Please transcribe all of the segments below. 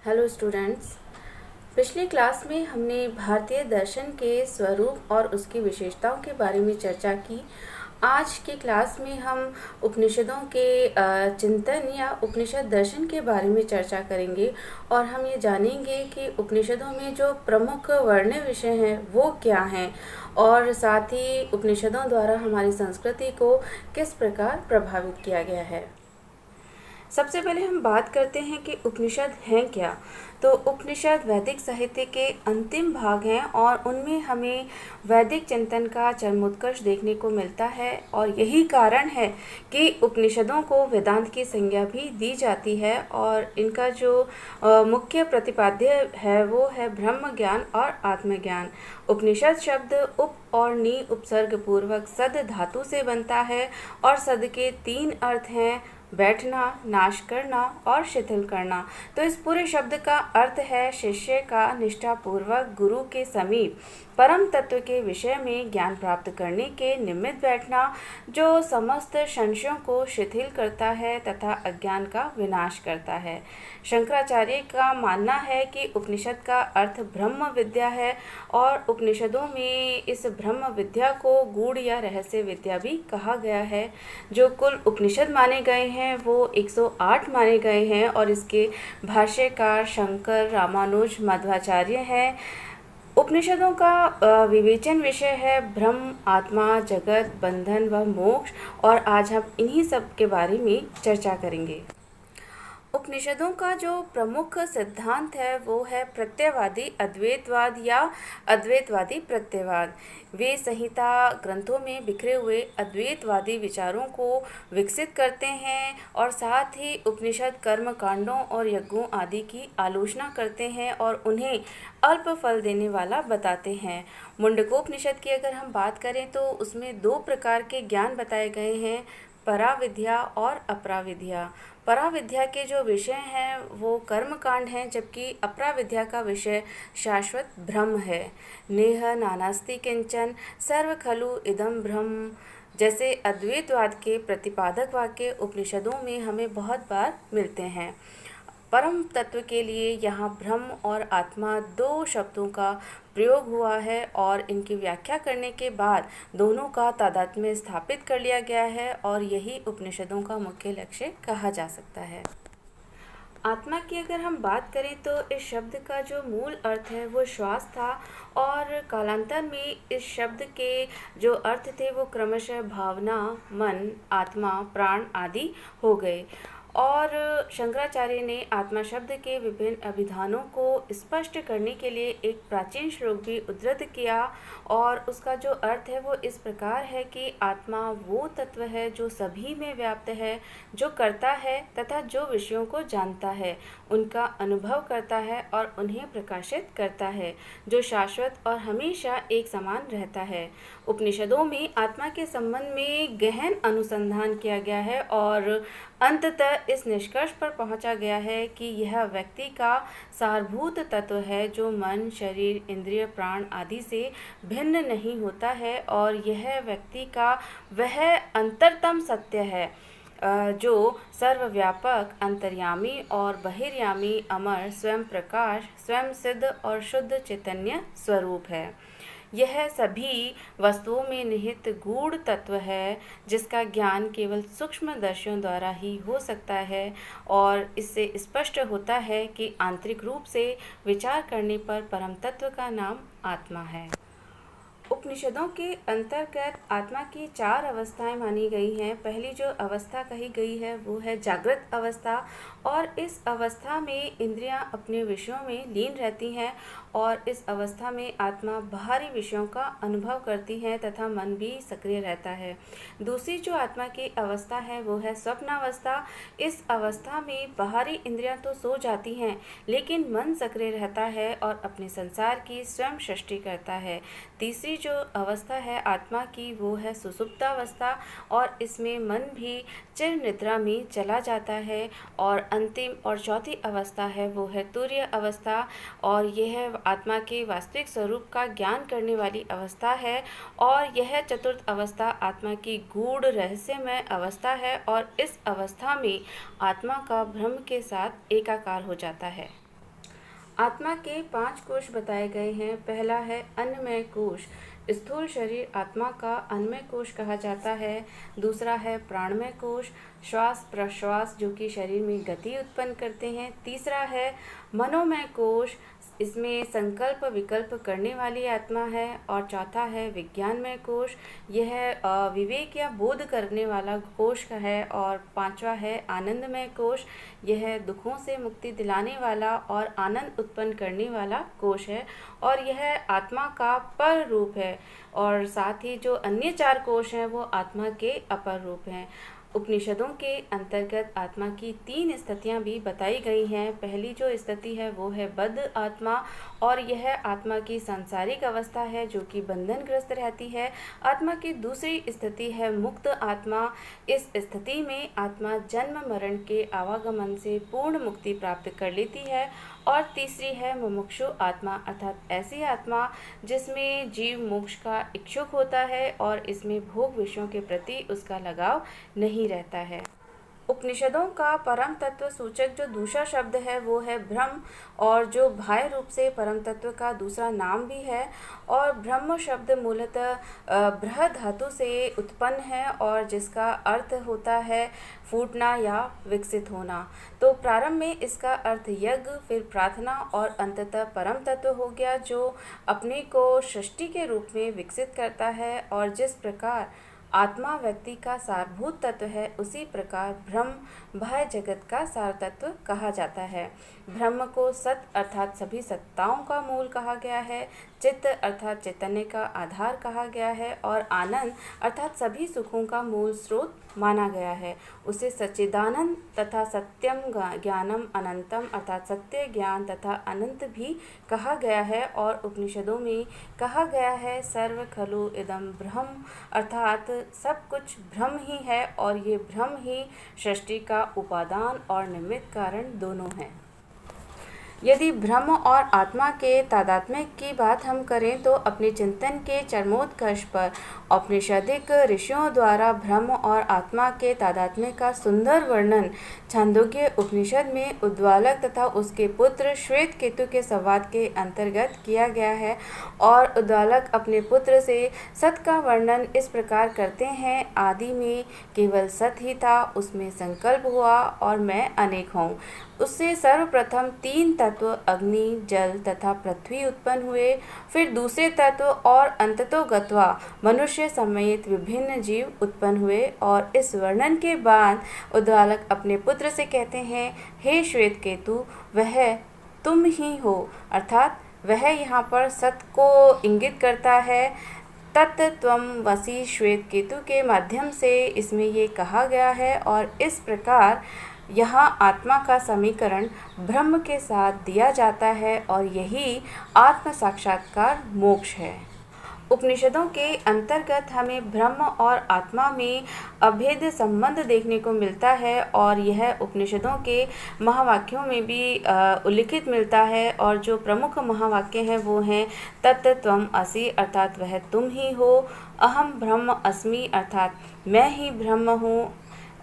Hello students. पिछली class में हमने भारतीय दर्शन के स्वरूप और उसकी विशेषताओं के बारे में चर्चा की। आज की क्लास में हम उपनिषदों के चिंतन या उपनिषद दर्शन के बारे में चर्चा करेंगे और हम ये जानेंगे कि उपनिषदों में जो प्रमुख वर्ण्य विषय हैं वो क्या हैं और साथ ही उपनिषदों द्वारा हमारी संस्कृति को किस प्रकार प्रभावित किया गया है। सबसे पहले हम बात करते हैं कि उपनिषद हैं क्या। तो उपनिषद वैदिक साहित्य के अंतिम भाग हैं और उनमें हमें वैदिक चिंतन का चरमोत्कर्ष देखने को मिलता है और यही कारण है कि उपनिषदों को वेदांत की संज्ञा भी दी जाती है और इनका जो मुख्य प्रतिपाद्य है वो है ब्रह्म ज्ञान और आत्मज्ञान। उपनिषद शब्द उप और नी उपसर्ग पूर्वक सद धातु से बनता है और सद के 3 अर्थ हैं: बैठना, नाश करना और शिथिल करना। तो इस पूरे शब्द का अर्थ है शिष्य का निष्ठापूर्वक गुरु के समीप परम तत्व के विषय में ज्ञान प्राप्त करने के निमित्त बैठना, जो समस्त संशयों को शिथिल करता है तथा अज्ञान का विनाश करता है। शंकराचार्य का मानना है कि उपनिषद का अर्थ ब्रह्म विद्या है और उपनिषदों में इस ब्रह्म विद्या को गूढ़ या रहस्य विद्या भी कहा गया है। जो कुल उपनिषद माने गए हैं वो 108 माने गए हैं और इसके भाष्यकार शंकर, रामानुज, मध्वाचार्य हैं। उपनिषदों का विवेचन विषय है ब्रह्म, आत्मा, जगत, बंधन व मोक्ष और आज हम इन्हीं सब के बारे में चर्चा करेंगे। उपनिषदों का जो प्रमुख सिद्धांत है वो है प्रत्ययवादी अद्वैतवाद या अद्वैतवादी प्रत्ययवाद। वे संहिता ग्रंथों में बिखरे हुए अद्वैतवादी विचारों को विकसित करते हैं और साथ ही उपनिषद कर्म कांडों और यज्ञों आदि की आलोचना करते हैं और उन्हें अल्प फल देने वाला बताते हैं। मुंडकोपनिषद की अगर हम बात करें तो उसमें 2 प्रकार के ज्ञान बताए गए हैं: पराविद्या और अपराविद्या। पराविद्या के जो विषय हैं वो कर्म कांड हैं, जबकि अपराविद्या का विषय शाश्वत ब्रह्म है। नेह नानास्ति किंचन सर्व खलु इदं ब्रह्म जैसे अद्वैतवाद के प्रतिपादक वाक्य उपनिषदों में हमें बहुत बार मिलते हैं। परम तत्व के लिए यहाँ ब्रह्म और आत्मा 2 शब्दों का प्रयोग हुआ है और इनकी व्याख्या करने के बाद दोनों का तादात्म्य स्थापित कर लिया गया है और यही उपनिषदों का मुख्य लक्ष्य कहा जा सकता है। आत्मा की अगर हम बात करें तो इस शब्द का जो मूल अर्थ है वो श्वास था और कालांतर में इस शब्द के जो अर्थ थे वो क्रमशः भावना, मन, आत्मा, प्राण आदि हो गए। और शंकराचार्य ने आत्मा शब्द के विभिन्न अभिधानों को स्पष्ट करने के लिए एक प्राचीन श्लोक भी उद्धृत किया और उसका जो अर्थ है वो इस प्रकार है कि आत्मा वो तत्व है जो सभी में व्याप्त है, जो करता है तथा जो विषयों को जानता है, उनका अनुभव करता है और उन्हें प्रकाशित करता है, जो शाश्वत और हमेशा एक समान रहता है। उपनिषदों में आत्मा के संबंध में गहन अनुसंधान किया गया है और अंततः इस निष्कर्ष पर पहुंचा गया है कि यह व्यक्ति का सारभूत तत्व है जो मन, शरीर, इंद्रिय, प्राण आदि से भिन्न नहीं होता है और यह व्यक्ति का वह अंतरतम सत्य है जो सर्वव्यापक, अंतर्यामी और बहिर्यामी, अमर, स्वयं प्रकाश, स्वयं सिद्ध और शुद्ध चैतन्य स्वरूप है। यह सभी वस्तुओं में निहित गूढ़ तत्व है जिसका ज्ञान केवल सूक्ष्मदर्शियों द्वारा ही हो सकता है और इससे स्पष्ट होता है कि आंतरिक रूप से विचार करने पर परम तत्व का नाम आत्मा है। उपनिषदों के अंतर्गत आत्मा की 4 अवस्थाएं मानी गई हैं। पहली जो अवस्था कही गई है वो है जागृत अवस्था और इस अवस्था में इंद्रियां अपने विषयों में लीन रहती हैं और इस अवस्था में आत्मा बाहरी विषयों का अनुभव करती है तथा मन भी सक्रिय रहता है। दूसरी जो आत्मा की अवस्था है वो है स्वप्नावस्था। इस अवस्था में बाहरी इंद्रियां तो सो जाती हैं लेकिन मन सक्रिय रहता है और अपने संसार की स्वयं सृष्टि करता है। तीसरी जो अवस्था है आत्मा की वो है सुषुप्तावस्था और इसमें मन भी चिर निद्रा में चला जाता है और अंतिम और चौथी अवस्था है वो है तुर्य अवस्था और यह आत्मा के वास्तविक स्वरूप का ज्ञान करने वाली अवस्था है और यह चतुर्थ अवस्था आत्मा की गूढ़ रहस्यमय अवस्था है और इस अवस्था में आत्मा का ब्रह्म के साथ एकाकार हो जाता है। आत्मा के 5 कोश बताए गए हैं। पहला है अन्नमय कोश। स्थूल शरीर आत्मा का अन्नमय कोश कहा जाता है। दूसरा है प्राणमय कोश, श्वास प्रश्वास जो कि शरीर में गति उत्पन्न करते हैं। तीसरा है मनोमय कोश, इसमें संकल्प विकल्प करने वाली आत्मा है। और चौथा है विज्ञानमय कोश, यह विवेक या बोध करने वाला कोश है। और पांचवा है आनंदमय कोश, यह दुखों से मुक्ति दिलाने वाला और आनंद उत्पन्न करने वाला कोश है और यह आत्मा का पर रूप है। और साथ ही जो अन्य 4 कोश हैं वो आत्मा के अपर रूप हैं। उपनिषदों के अंतर्गत आत्मा की 3 स्थितियां भी बताई गई हैं। पहली जो स्थिति है वो है बद्ध आत्मा और यह आत्मा की सांसारिक अवस्था है जो कि बंधनग्रस्त रहती है। आत्मा की दूसरी स्थिति है मुक्त आत्मा। इस स्थिति में आत्मा जन्म मरण के आवागमन से पूर्ण मुक्ति प्राप्त कर लेती है। और तीसरी है मुमुक्षु आत्मा, अर्थात ऐसी आत्मा जिसमें जीव मोक्ष का इच्छुक होता है और इसमें भोग विषयों के प्रति उसका लगाव नहीं रहता है। उपनिषदों का परम तत्व सूचक जो दूसरा शब्द है वो है ब्रह्म, और जो बाह्य रूप से परम तत्व का दूसरा नाम भी है। और ब्रह्म शब्द मूलतः बृह धातु से उत्पन्न है और जिसका अर्थ होता है फूटना या विकसित होना। तो प्रारंभ में इसका अर्थ यज्ञ, फिर प्रार्थना और अंततः परम तत्व हो गया जो अपने को सृष्टि के रूप में विकसित करता है। और जिस प्रकार आत्मा व्यक्ति का सारभूत तत्व है उसी प्रकार ब्रह्म बाह्य जगत का सार तत्व कहा जाता है। ब्रह्म को सत अर्थात सभी सत्ताओं का मूल कहा गया है, चित्त अर्थात चैतन्य का आधार कहा गया है और आनंद अर्थात सभी सुखों का मूल स्रोत माना गया है। उसे सच्चिदानंद तथा सत्यम ज्ञानम अनंतम अर्थात सत्य ज्ञान तथा अनंत भी कहा गया है। और उपनिषदों में कहा गया है सर्व खलु इदम ब्रह्म, अर्थात सब कुछ ब्रह्म ही है और ये ब्रह्म ही सृष्टि का उपादान और निमित्त कारण दोनों हैं। यदि ब्रह्म और आत्मा के तादात्म्य की बात हम करें तो अपने चिंतन के चरमोत्कर्ष पर औपनिषदिक ऋषियों द्वारा ब्रह्म और आत्मा के तादात्म्य का सुंदर वर्णन छांदोग्य उपनिषद में उद्वालक तथा उसके पुत्र श्वेत केतु के संवाद के अंतर्गत किया गया है। और उद्वालक अपने पुत्र से सत का वर्णन इस प्रकार करते हैं, आदि में केवल सत ही था, उसमें संकल्प हुआ और मैं अनेक हूँ। उससे सर्वप्रथम 3 तत्व अग्नि, जल तथा पृथ्वी उत्पन्न हुए, फिर दूसरे तत्व और अंततो गत्वा मनुष्य समेत विभिन्न जीव उत्पन्न हुए। और इस वर्णन के बाद उद्वालक अपने पुत्र से कहते हैं, हे श्वेत केतु, वह तुम ही हो, अर्थात वह यहाँ पर सत को इंगित करता है। तत्त्वम वसी श्वेत केतु के माध्यम से इसमें ये कहा गया है। और इस प्रकार यहाँ आत्मा का समीकरण ब्रह्म के साथ दिया जाता है और यही आत्म साक्षात्कार मोक्ष है। उपनिषदों के अंतर्गत हमें ब्रह्म और आत्मा में अभेद संबंध देखने को मिलता है और यह उपनिषदों के महावाक्यों में भी उल्लिखित मिलता है। और जो प्रमुख महावाक्य हैं वो हैं तत् त्वम असि अर्थात वह तुम ही हो, अहम ब्रह्म अस्मि अर्थात मैं ही ब्रह्म हूँ,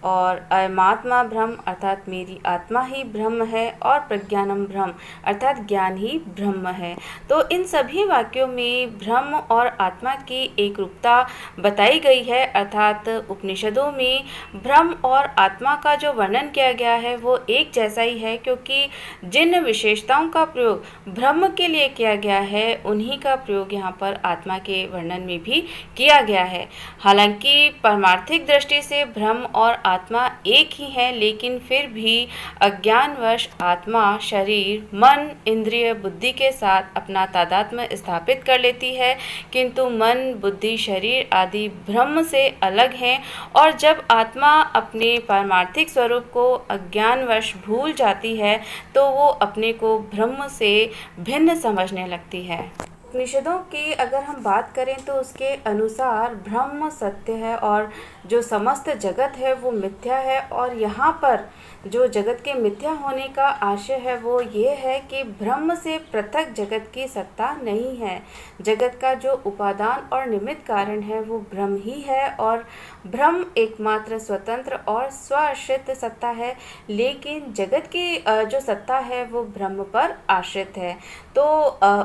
और अयमात्मा ब्रह्म अर्थात मेरी आत्मा ही ब्रह्म है, और प्रज्ञानम ब्रह्म अर्थात ज्ञान ही ब्रह्म है। तो इन सभी वाक्यों में ब्रह्म और आत्मा की एक रूपता बताई गई है, अर्थात उपनिषदों में ब्रह्म और आत्मा का जो वर्णन किया गया है वो एक जैसा ही है, क्योंकि जिन विशेषताओं का प्रयोग ब्रह्म के लिए किया गया है उन्हीं का प्रयोग यहाँ पर आत्मा के वर्णन में भी किया गया है। हालांकि परमार्थिक दृष्टि से ब्रह्म और आत्मा एक ही है, लेकिन फिर भी अज्ञानवश आत्मा शरीर, मन, इंद्रिय, बुद्धि के साथ अपना तादात्म्य स्थापित कर लेती है, किंतु मन, बुद्धि, शरीर आदि ब्रह्म से अलग हैं। और जब आत्मा अपने पारमार्थिक स्वरूप को अज्ञानवश भूल जाती है तो वो अपने को ब्रह्म से भिन्न समझने लगती है। उपनिषदों की अगर हम बात करें तो उसके अनुसार ब्रह्म सत्य है और जो समस्त जगत है वो मिथ्या है, और यहाँ पर जो जगत के मिथ्या होने का आशय है वो ये है कि ब्रह्म से पृथक जगत की सत्ता नहीं है। जगत का जो उपादान और निमित्त कारण है वो ब्रह्म ही है, और ब्रह्म एकमात्र स्वतंत्र और स्वाश्रित सत्ता है, लेकिन जगत की जो सत्ता है वो ब्रह्म पर आश्रित है। तो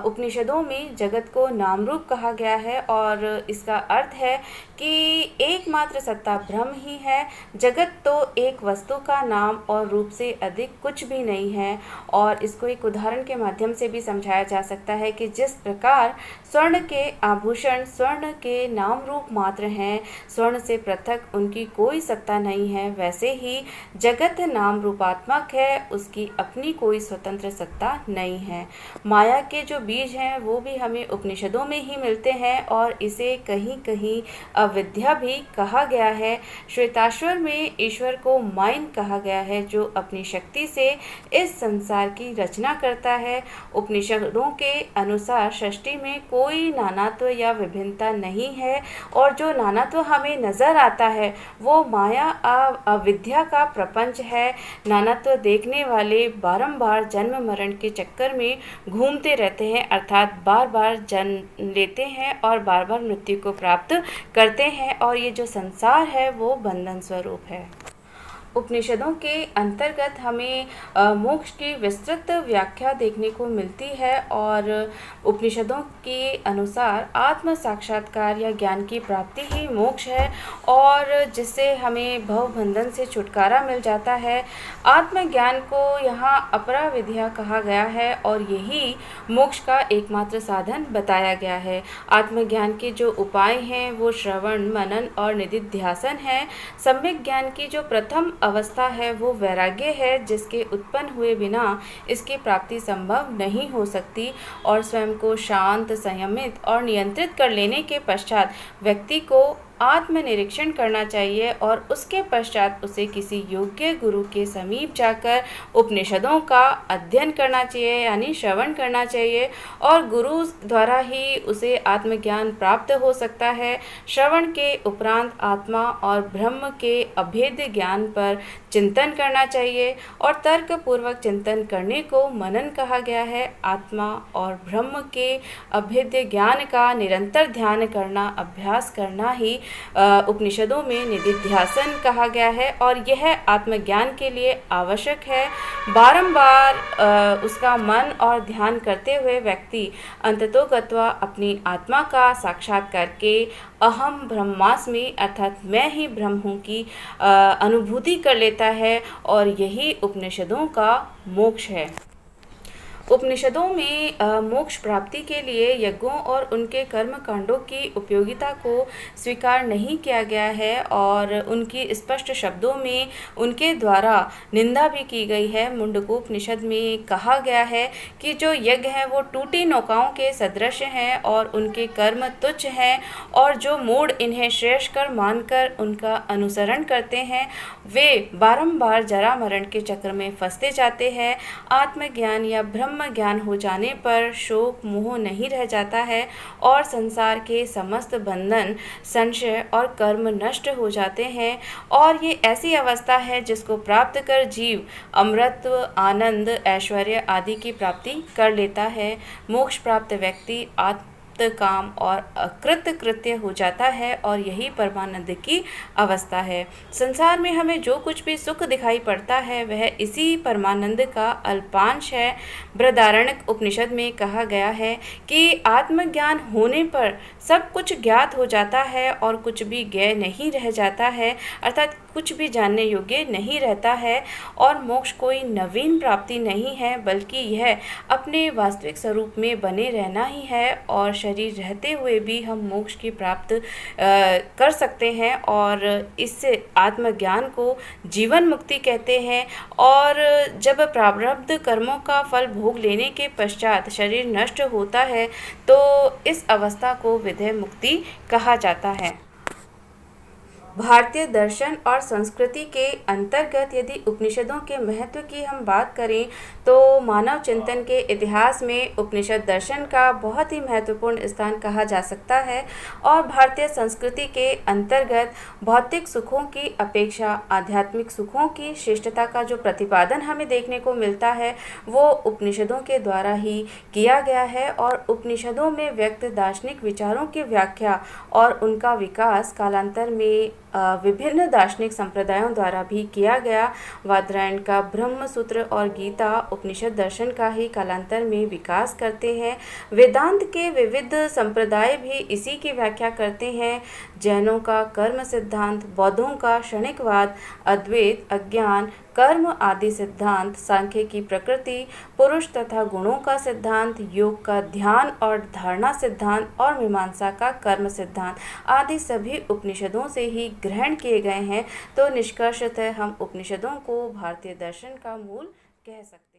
उपनिषदों में जगत को नाम रूप कहा गया है, और इसका अर्थ है कि एकमात्र सत्ता ब्रह्म ही है। जगत तो एक वस्तु का नाम और रूप से अधिक कुछ भी नहीं है। और इसको एक उदाहरण के माध्यम से भी समझाया जा सकता है कि जिस प्रकार स्वर्ण के आभूषण स्वर्ण के नाम रूप मात्र हैं, स्वर्ण से पृथक उनकी कोई सत्ता नहीं है, वैसे ही जगत नाम रूपात्मक है, उसकी अपनी कोई स्वतंत्र सत्ता नहीं है। माया के जो बीज हैं वो भी हमें उपनिषदों में ही मिलते हैं, और इसे कहीं कहीं अविद्या भी कहा गया है। श्वेताश्वर में ईश्वर को माइन कहा गया है, जो अपनी शक्ति से इस संसार की रचना करता है। उपनिषदों के अनुसार सृष्टि में कोई नानात्व या विभिन्नता नहीं है, और जो नानात्व हमें नजर आता है वो माया अविद्या का प्रपंच है। नानात्व देखने वाले बारंबार जन्म मरण के चक्कर में घूमते रहते हैं, अर्थात बार बार जन्म लेते हैं और बार बार मृत्यु को प्राप्त करते हैं, और ये जो संसार है वो बंधन स्वरूप है। उपनिषदों के अंतर्गत हमें मोक्ष की विस्तृत व्याख्या देखने को मिलती है, और उपनिषदों के अनुसार आत्म साक्षात्कार या ज्ञान की प्राप्ति ही मोक्ष है, और जिससे हमें भव बंधन से छुटकारा मिल जाता है। आत्मज्ञान को यहाँ अपरा विद्या कहा गया है, और यही मोक्ष का एकमात्र साधन बताया गया है। आत्मज्ञान के जो उपाय हैं वो श्रवण, मनन और निधिध्यासन है। सम्यक ज्ञान की जो प्रथम अवस्था है वो वैराग्य है, जिसके उत्पन्न हुए बिना इसकी प्राप्ति संभव नहीं हो सकती, और स्वयं को शांत, संयमित और नियंत्रित कर लेने के पश्चात व्यक्ति को आत्मनिरीक्षण करना चाहिए, और उसके पश्चात उसे किसी योग्य गुरु के समीप जाकर उपनिषदों का अध्ययन करना चाहिए, यानी श्रवण करना चाहिए, और गुरु द्वारा ही उसे आत्मज्ञान प्राप्त हो सकता है। श्रवण के उपरांत आत्मा और ब्रह्म के अभेद्य ज्ञान पर चिंतन करना चाहिए, और तर्क पूर्वक चिंतन करने को मनन कहा गया है। आत्मा और ब्रह्म के अभेद्य ज्ञान का निरंतर ध्यान करना, अभ्यास करना ही उपनिषदों में निधिध्यासन कहा गया है, और यह आत्मज्ञान के लिए आवश्यक है। बारंबार उसका मन और ध्यान करते हुए व्यक्ति अंततोगत्वा अपनी आत्मा का साक्षात करके अहम ब्रह्मास्मि अर्थात मैं ही ब्रह्म हूँ की अनुभूति कर लेता है, और यही उपनिषदों का मोक्ष है। उपनिषदों में मोक्ष प्राप्ति के लिए यज्ञों और उनके कर्म कांडों की उपयोगिता को स्वीकार नहीं किया गया है, और उनकी स्पष्ट शब्दों में उनके द्वारा निंदा भी की गई है। मुंडकोपनिषद में कहा गया है कि जो यज्ञ हैं वो टूटी नौकाओं के सदृश हैं, और उनके कर्म तुच्छ हैं, और जो मूढ़ इन्हें श्रेष्ठ कर मानकर उनका अनुसरण करते हैं वे बारंबार जरा मरण के चक्र में फंसते जाते हैं। आत्मज्ञान या ब्रह्म ज्ञान हो जाने पर शोक मोह नहीं रह जाता है, और संसार के समस्त बंधन, संशय और कर्म नष्ट हो जाते हैं, और ये ऐसी अवस्था है जिसको प्राप्त कर जीव अमृतत्व, आनंद, ऐश्वर्य आदि की प्राप्ति कर लेता है। मोक्ष प्राप्त व्यक्ति काम और अकृत कृत्य हो जाता है, और यही परमानंद की अवस्था है। संसार में हमें जो कुछ भी सुख दिखाई पड़ता है वह इसी परमानंद का अल्पांश है। बृहदारण्यक उपनिषद में कहा गया है कि आत्मज्ञान होने पर सब कुछ ज्ञात हो जाता है और कुछ भी ज्ञेय नहीं रह जाता है, अर्थात कुछ भी जानने योग्य नहीं रहता है, और मोक्ष कोई नवीन प्राप्ति नहीं है, बल्कि यह अपने वास्तविक स्वरूप में बने रहना ही है, और शरीर रहते हुए भी हम मोक्ष की प्राप्त कर सकते हैं, और इससे आत्मज्ञान को जीवन मुक्ति कहते हैं। और जब प्रारब्ध कर्मों का फल भोग लेने के पश्चात शरीर नष्ट होता है तो इस अवस्था को विदेह मुक्ति कहा जाता है। भारतीय दर्शन और संस्कृति के अंतर्गत यदि उपनिषदों के महत्व की हम बात करें तो मानव चिंतन के इतिहास में उपनिषद दर्शन का बहुत ही महत्वपूर्ण स्थान कहा जा सकता है। और भारतीय संस्कृति के अंतर्गत भौतिक सुखों की अपेक्षा आध्यात्मिक सुखों की श्रेष्ठता का जो प्रतिपादन हमें देखने को मिलता है वो उपनिषदों के द्वारा ही किया गया है। और उपनिषदों में व्यक्त दार्शनिक विचारों की व्याख्या और उनका विकास कालांतर में विभिन्न दार्शनिक संप्रदायों द्वारा भी किया गया। वादरायण का ब्रह्म सूत्र और गीता उपनिषद दर्शन का ही कालांतर में विकास करते हैं। वेदांत के विविध संप्रदाय भी इसी की व्याख्या करते हैं। जैनों का कर्म सिद्धांत, बौद्धों का क्षणिकवाद, अद्वैत, अज्ञान, कर्म आदि सिद्धांत, सांख्य की प्रकृति, पुरुष तथा गुणों का सिद्धांत, योग का ध्यान और धारणा सिद्धांत और मीमांसा का कर्म सिद्धांत आदि सभी उपनिषदों से ही ग्रहण किए गए हैं। तो निष्कर्षतः हम उपनिषदों को भारतीय दर्शन का मूल कह सकते हैं।